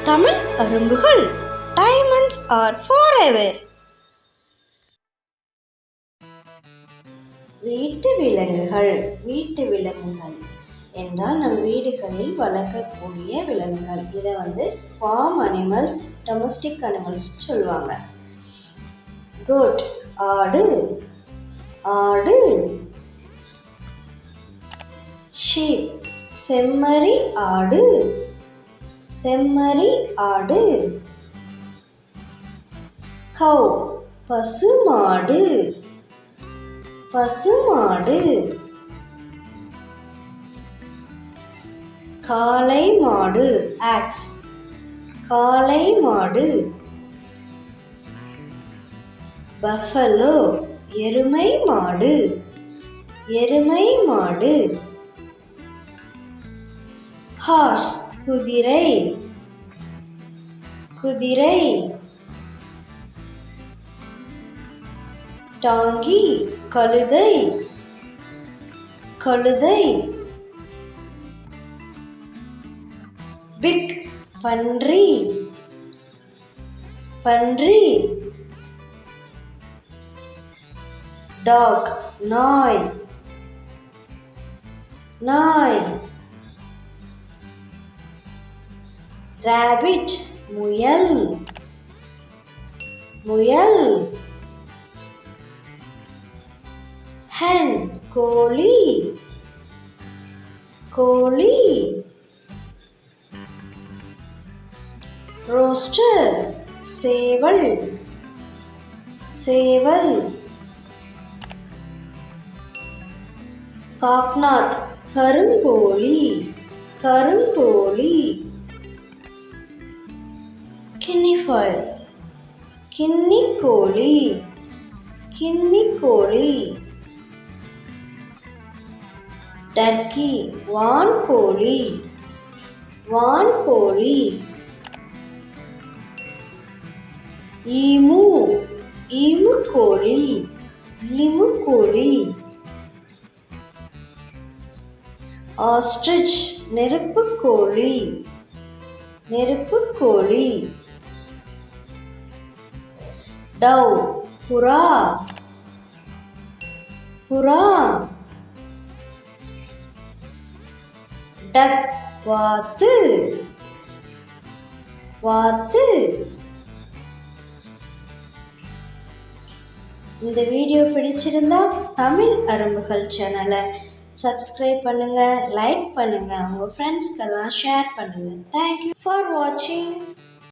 தமிழ் அரும்புகள் diamonds are forever. வீட்டு விலங்குகள் என்றால் நம் வீடுகளில் வளர்க்கக்கூடிய விலங்குகள். இதை ஃபார்ம் அனிமல்ஸ், டொமஸ்டிக் அனிமல்ஸ் சொல்லுவாங்க. கோட் ஆடு, ஷீப் செம்மறி ஆடு, கவ் பசுமாடு, காளை மாடு பஃபலோ எருமை மாடு, ஹார்ஸ் குதிரை, டாங்கி கழுதை, பிக் பன்றி, டாக் நாய், ராபிட் முயல், hen கோழி, ரோஸ்டர் சேவல், காக்நாத் கருங்கோழி, கின்னிஃபைல் கின்னிக்கோழி, டர்க்கி வான்கோழி, ஈமுக்கோழி, ஆஸ்ட்ரிச் நெருப்புக்கோழி, டவ் புறா, டக் வாத்து. இந்த வீடியோ பிடிச்சிருந்தா தமிழ் அரும்புகள் சேனலை சப்ஸ்கிரைப் பண்ணுங்க, லைக் பண்ணுங்க, உங்க ஃப்ரெண்ட்ஸ்க்கெல்லாம் ஷேர் பண்ணுங்க. தேங்க்யூ ஃபார் வாட்சிங்.